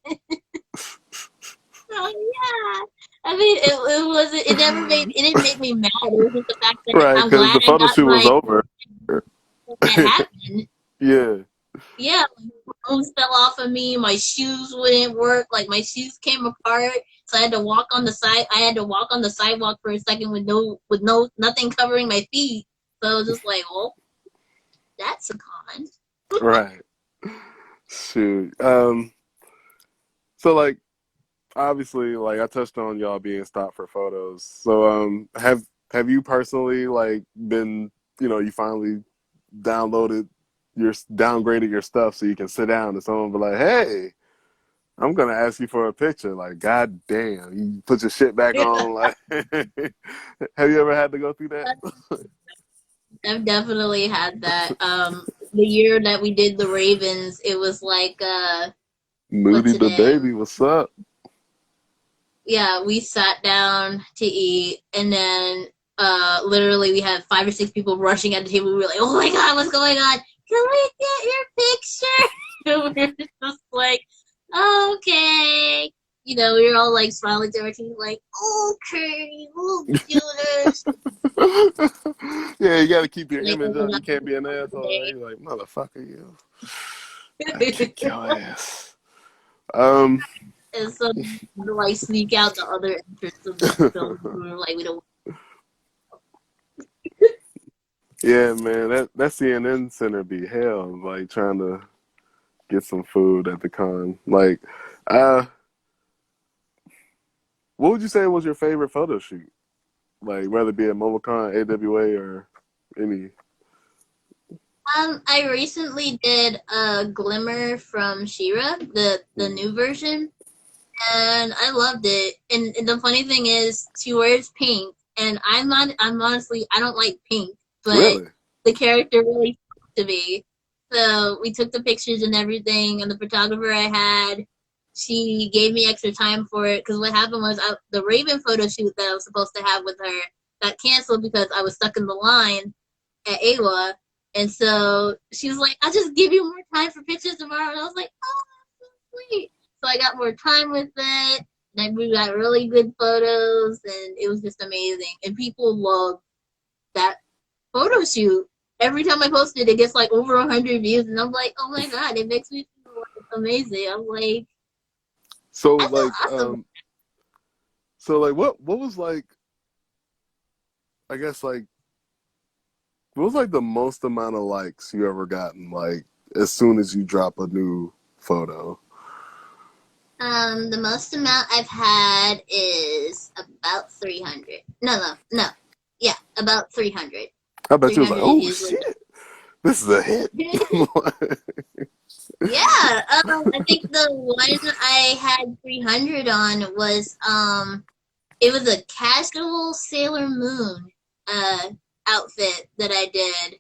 Oh yeah. I mean, it wasn't. It never made. It didn't make me mad. It was just the fact that Right, I'm because glad the I photo got shoot was my over. that happened. Yeah. Yeah, bones fell off of me. My shoes wouldn't work. Like my shoes came apart, so I had to walk on the side. I had to walk on the sidewalk for a second with nothing covering my feet. So I was just like, oh, that's a con. Right. Shoot. So like obviously like I touched on y'all being stopped for photos. So have you personally like been, you finally downgraded your stuff so you can sit down and someone be like, "Hey, I'm gonna ask you for a picture." Like, god damn, you put your shit back on. Like, have you ever had to go through that? I've definitely had that. The year that we did the Ravens, it was like, Moody what's the the name? baby, what's up? Yeah, we sat down to eat, and then literally we had 5 or 6 people rushing at the table. We were like, "Oh my god, what's going on? Can we get your picture?" And we were just like, "Okay." We were all like smiling to our team, like, "Okay, we'll do this." Yeah, you gotta keep your Like, image oh my up. You god, can't be an the asshole. day. You're like, motherfucker, you. I kick your ass. Um, And so we to like sneak out the other entrance of the building. We were like, we don't. yeah, man, that CNN center be hell. Like trying to get some food at the con. Like, uh, what would you say was your favorite photo shoot? Like, whether it be at Momocon, AWA, or any. I recently did a Glimmer from Shira, the new version, and I loved it. And the funny thing is, she wears pink, and I'm honestly, I don't like pink, but Really? the character really spoke to me. So we took the pictures and everything, and the photographer I had, she gave me extra time for it because what happened was the Raven photo shoot that I was supposed to have with her got canceled because I was stuck in the line at AWA. And so she was like, I'll just give you more time for pictures tomorrow. And I was like, oh, that's so sweet. So I got more time with it. And we got really good photos. And it was just amazing. And people love that photo shoot. Every time I post it, it gets like over 100 views. And I'm like, oh my God, it makes me feel like amazing. I'm like, So I like, feel awesome. what was like? I guess like, what was like the most amount of likes you ever gotten? Like, as soon as you drop a new photo. The most amount I've had is about 300. No. Yeah, about 300. I bet you was like, 300 is oh usually shit, this is a hit. yeah. I think the one I had 300 on was it was a casual Sailor Moon uh outfit that I did,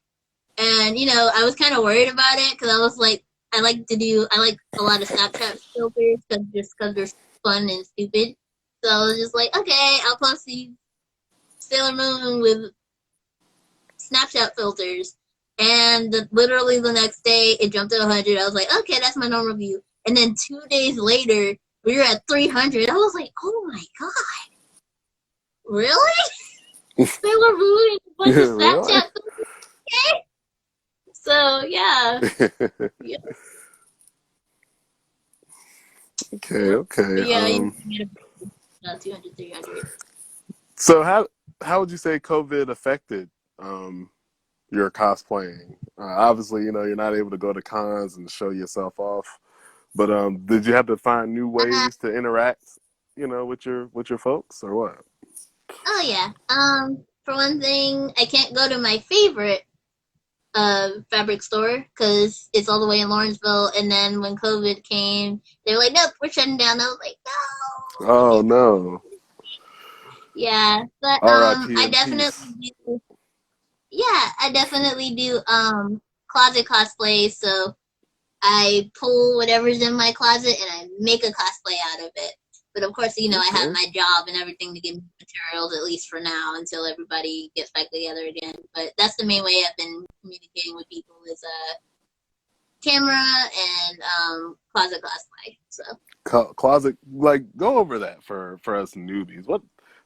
and I was kind of worried about it because I was like, I like a lot of Snapchat filters because they're fun and stupid. So I was just like, okay, I'll post these Sailor Moon with Snapchat filters. And literally the next day, it jumped to 100. I was like, okay, that's my normal view. And then 2 days later, we were at 300. I was like, oh my god, really? Sailor Moon and a bunch of Really? Snapchat filters? Okay. So yeah, yeah, Okay, okay. but yeah, you made a 200, 300. So how would you say COVID affected your cosplaying? Obviously, you're not able to go to cons and show yourself off. But did you have to find new Uh, ways to interact, with your folks or what? oh yeah. For one thing, I can't go to my favorite fabric store because it's all the way in Lawrenceville. And then when COVID came, they were like, "Nope, we're shutting down." I was like, "No, I Oh can't." no. Yeah, but R.I.P. I in definitely peace. do. Yeah, I definitely do closet cosplay. So I pull whatever's in my closet and I make a cosplay out of it. But of course, I have Okay. my job and everything to get materials, at least for now, until everybody gets back together again. But that's the main way I've been communicating with people is camera and closet cosplay. So Closet, like, go over that for us newbies. What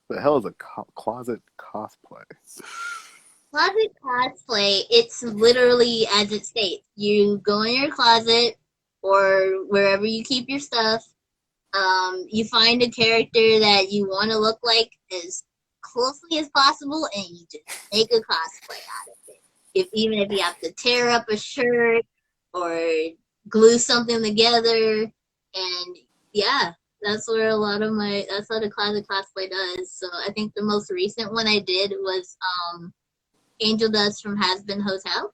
the hell is a closet cosplay? closet cosplay, it's literally as it states. You go in your closet or wherever you keep your stuff. You find a character that you want to look like as closely as possible, and you just make a cosplay out of it. Even if you have to tear up a shirt or glue something together, and yeah, that's what a closet cosplay does. So I think the most recent one I did was Angel Dust from Has Been Hotel,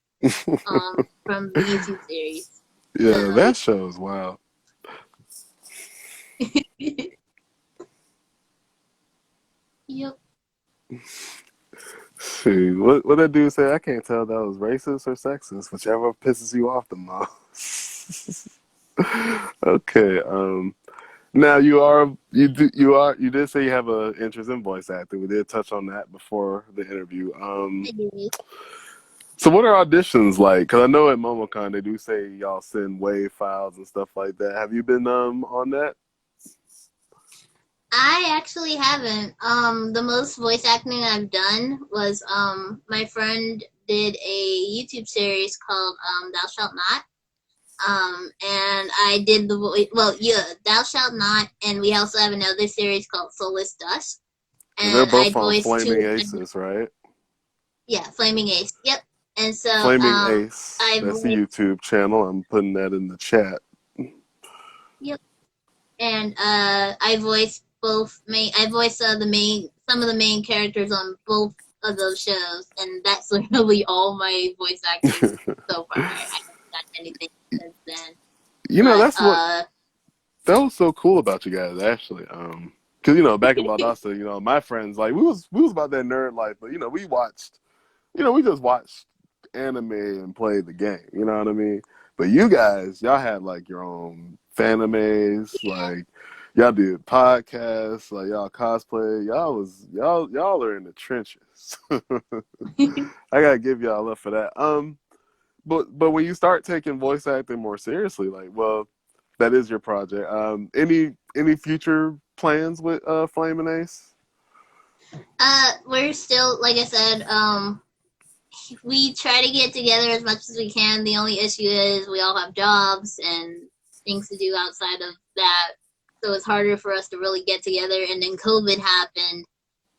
from the YouTube series. Yeah, So that show is wild. yep. Shoot, what that dude say? I can't tell that was racist or sexist, whichever pisses you off the most. Okay. Now you did say you have an interest in voice acting. We did touch on that before the interview. I do. So what are auditions like? Because I know at Momocon they do say y'all send wave files and stuff like that. Have you been on that? I actually haven't. The most voice acting I've done was my friend did a YouTube series called Thou Shalt Not. And I did the voice. Well, yeah, Thou Shalt Not, and we also have another series called Soulless Dust, And they're and I both on voiced two. Flaming Aces, right? Yeah, Flaming Ace. Yep. And so Flaming Ace. I That's the voiced. YouTube channel. I'm putting that in the chat. Yep. And I voiced both main. I voiced some of the main characters on both of those shows, and that's literally all my voice acting so far. I haven't done anything since then. But That's what that was so cool about you guys, actually. Because back in Valdosta, my friends, like, we was about that nerd life, but we just watched anime and played the game. You know what I mean? But you guys, y'all had like your own fanimes, like y'all did podcasts, like y'all cosplay. Y'all are in the trenches. I gotta give y'all love for that. But when you start taking voice acting more seriously, like, well, that is your project. Any future plans with Flamin' Ace? we're still, like I said, we try to get together as much as we can. The only issue is we all have jobs and things to do outside of that. So it's harder for us to really get together. And then COVID happened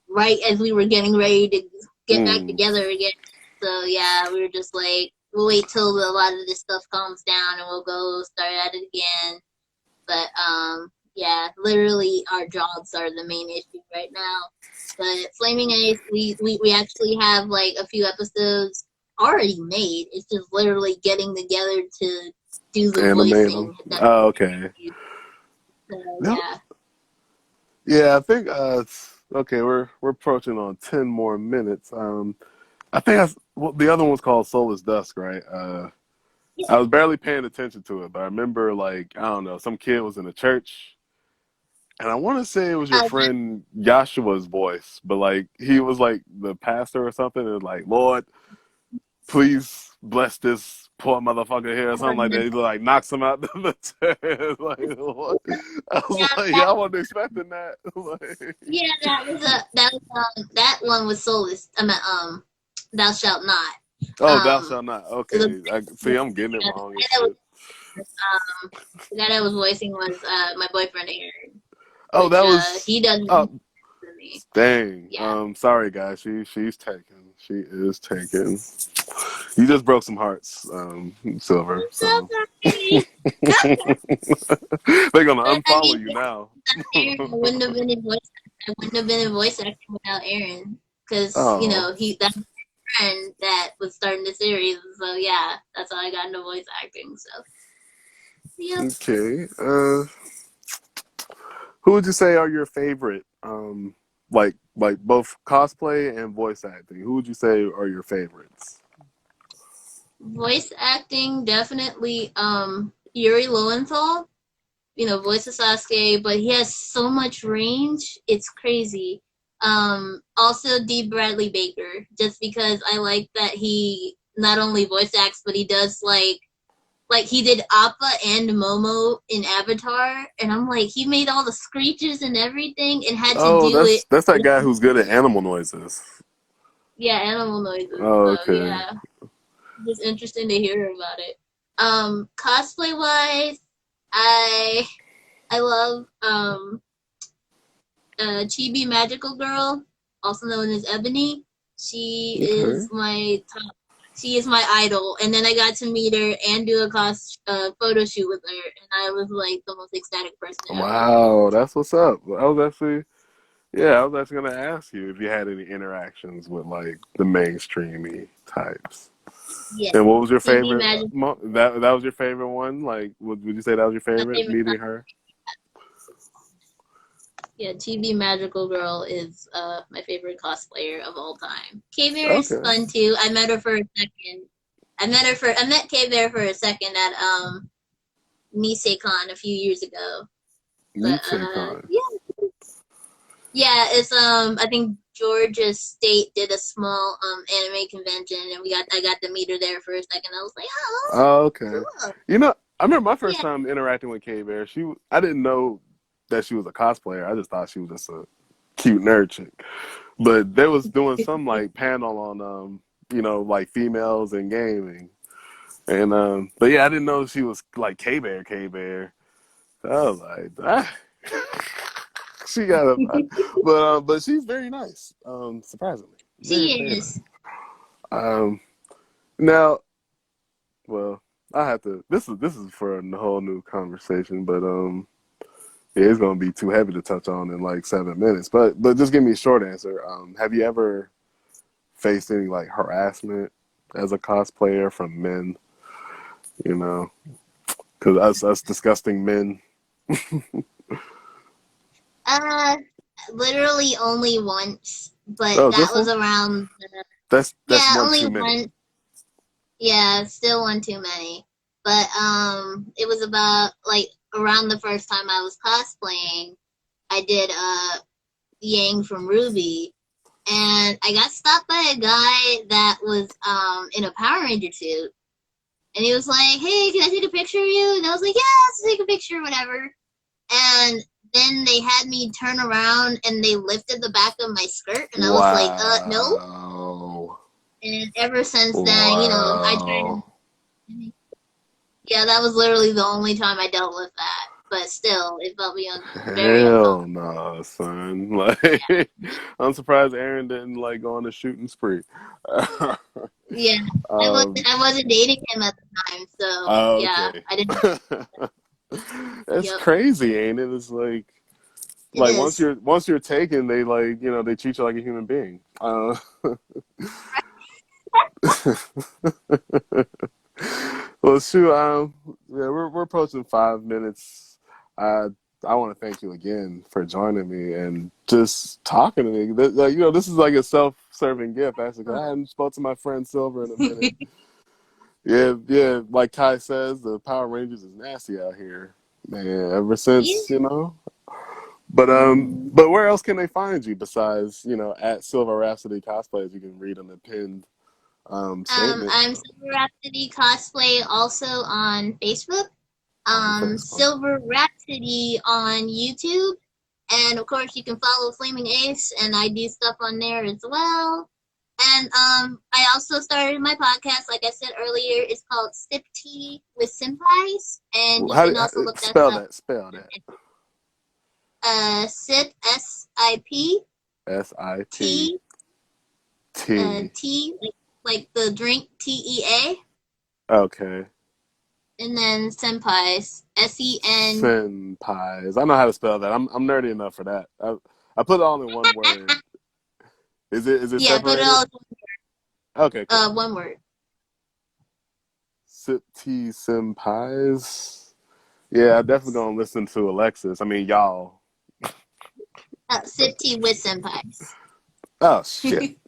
right as we were getting ready to get back Mm. together again. So yeah, we were just like, we'll wait till a lot of this stuff calms down and we'll go start at it again. But yeah, literally our jobs are the main issue right now. But Flaming Ace, we actually have like a few episodes already made. It's just literally getting together to do the Animate voicing. them. That's Oh, okay. so Yep. yeah. Yeah, I think okay. We're approaching on 10 more minutes. I think well, the other one's called Soulless Dusk, right? Yeah. I was barely paying attention to it, but I remember, like, I don't know, some kid was in a church, and I want to say it was your Uh, friend Yashua's voice, but like he was like the pastor or something, and like, Lord, please bless this poor motherfucker here or something like that. He like knocks him out the chair. Like, what? I was yeah, like, yeah, I wasn't expecting that. Like, yeah, that one was Soulless. I mean, Thou Shalt Not. oh, thou Um, shalt not. the, Okay, I see. I'm getting it the wrong and guy that was shit. the guy that was voicing was my boyfriend Aaron. Oh, which that was. he doesn't Oh, for me. dang. Yeah. Sorry guys. She's taken. She is taken. You just broke some hearts, Silver. I'm so So sorry. they're gonna But I unfollow mean, you now. Aaron, I wouldn't have been in voice acting without Aaron, because Oh, that's my friend that was starting the series. So yeah, that's how I got into voice acting. So yep. okay. Who would you say are your favorite? Like both cosplay and voice acting. Who would you say are your favorites? Voice acting, definitely Yuri Lowenthal, voice of Sasuke, but he has so much range, it's crazy. Also D. Bradley Baker, just because I like that he not only voice acts, but he does like he did Appa and Momo in Avatar, and I'm like, he made all the screeches and everything and had to Oh, do it. that's that guy who's good at animal noises. Yeah, animal noises. Oh, So okay. yeah, just interesting to hear about it. Cosplay wise, I I love Chibi Magical Girl, also known as Ebony. She Okay. is my top. She is my idol, and then I got to meet her and do a photo shoot with her, and I was like the most ecstatic person ever. Wow, that's what's up. I was actually gonna ask you if you had any interactions with like the mainstreamy types. Yeah, And what was your TV favorite? Magic, That was your favorite one. Like, would you say that was your my favorite favorite. meeting her? Yeah, TV Magical Girl is my favorite cosplayer of all time. K Bear is Okay. fun too. I met her for a second. I met K Bear for a second at NiseCon a few years ago. But Con. yeah, it's I think Georgia State did a small anime convention, and I got to meet her there for a second. I was like, oh, Oh, okay. cool. You know, I remember my first Yeah. time interacting with K Bear. I didn't know that she was a cosplayer. I just thought she was just a cute nerd chick. But they was doing some like panel on like females in gaming. And but yeah, I didn't know she was like K Bear. I was like, she got a but she's very nice. Surprisingly. Very, She very is. nice. Um now well, I have to this is for a whole new conversation, but yeah, it's gonna be too heavy to touch on in like 7 minutes. But just give me a short answer. Have you ever faced any like harassment as a cosplayer from men? You know, because us disgusting men. Uh, Literally only once, but Oh, that just was one. around. That's Yeah, one only too many. one. Yeah, still one too many. But it was about like around the first time I was cosplaying. I did Yang from Ruby, and I got stopped by a guy that was in a Power Ranger suit, and he was like, "Hey, can I take a picture of you?" And I was like, "Yeah, let's take a picture, whatever." And then they had me turn around, and they lifted the back of my skirt, and I was like, no." Wow. And ever since then, I tried. Wow. Yeah, that was literally the only time I dealt with that. But still, it felt me very Hell uncomfortable. no, son. Like, I'm surprised Aaron didn't like go on a shooting spree. Yeah, um, I wasn't dating him at the time, so oh, yeah, okay. I didn't. That's Yep, crazy, ain't it? It's it like is. once you're taken, they like they treat you like a human being. Well, shoot, yeah, we're approaching 5 minutes. I I want to thank you again for joining me and just talking to me. Like, this is like a self-serving gift, actually. 'Cause I hadn't spoke to my friend Silver in a minute. Yeah, yeah. Like Kai says, the Power Rangers is nasty out here, man. Ever Yeah. since, But where else can they find you besides, at Silver Rhapsody Cosplays? You can read on the pinned statement I'm Silver Rhapsody Cosplay also on Facebook. on Facebook. Silver Rhapsody on YouTube. And of course, you can follow Flaming Ace, and I do stuff on there as well. And I also started my podcast, like I said earlier. It's called Sip Tea with Senpais, and you How can do also look that spell up. that? Spell that. Sip, S-I-P, SIP T, T. T, like the drink, T-E-A, Okay. and then Senpais, S-E-N. Senpais. I know how to spell that. I'm nerdy enough for that. I put it all in one word. Is it Yeah, put it all separated? Okay, cool. one word. Sip T Senpais. Yeah, I'm definitely gonna listen to Alexis. I mean, y'all. Sip tea with Senpais. Oh shit.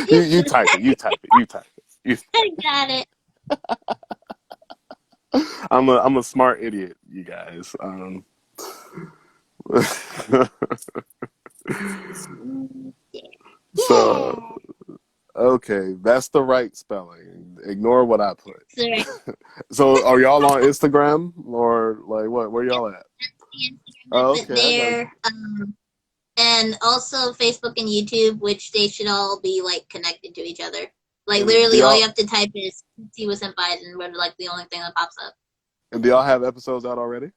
You type it. You type it. You type it. I got it. I'm a smart idiot, you guys. So Yeah. okay, that's the right spelling. Ignore what I put. So, right. So are y'all on Instagram or like what? Where y'all at? The Instagram I Oh, put okay, I got you. there. And also Facebook and YouTube, which they should all be like connected to each other. Like And do literally, all you y'all have to type is "see with senpais" and we're like the only thing that pops up. and do y'all have episodes out already?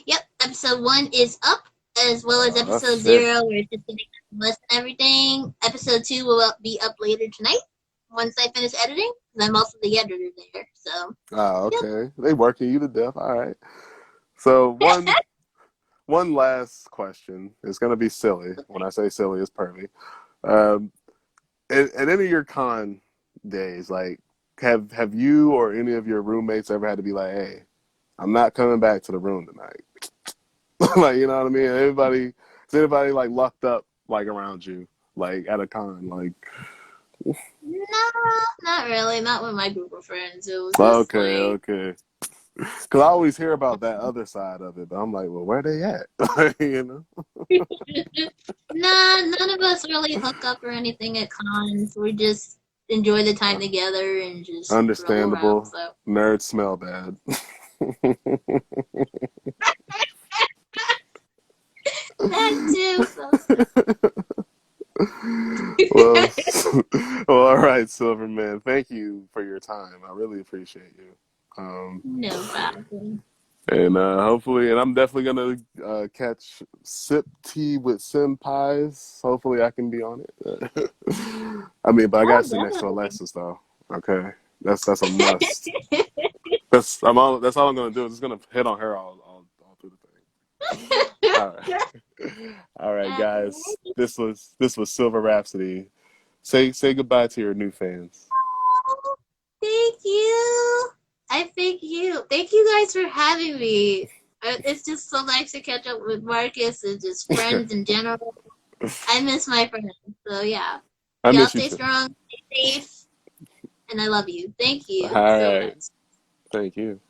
Yep, episode 1 is up, as well as Oh episode shit. 0, where it's just getting the list and everything. Episode 2 will be up later tonight once I finish editing. And I'm also the editor there, so Oh, yep. okay. They working you to death. All right. So one last question. It's gonna be silly. When I say silly, it's pervy. Um, at any of your con days, like have you or any of your roommates ever had to be like, "Hey, I'm not coming back to the room tonight." Like, you know what I mean? Is anybody like locked up like around you, like at a con? Like, No, not really. Not with my group of friends. It was just okay, like, okay. Because I always hear about that other side of it, but I'm like, well, where they at? You know? nah, none of us really hook up or anything at cons. We just enjoy the time together and just roll around. Understandable. So Nerds smell bad. that too. So Well, well, all right, Silverman. Thank you for your time. I really appreciate you. no problem. And hopefully, and I'm definitely gonna catch Sip Tea with Senpais. Hopefully, I can be on it. I mean, but I gotta Oh, sit next to definitely. Alexis though. Okay, that's a must. That's all I'm gonna do. Is just gonna hit on her all through the thing. All right, all right, guys. This was Silver Rhapsody. Say goodbye to your new fans. Thank you. I thank you. Thank you guys for having me. It's just so nice to catch up with Marcus and just friends in general. I miss my friends. So yeah. I Y'all miss you stay too. strong, stay safe, and I love you. Thank All you so right, much. thank you.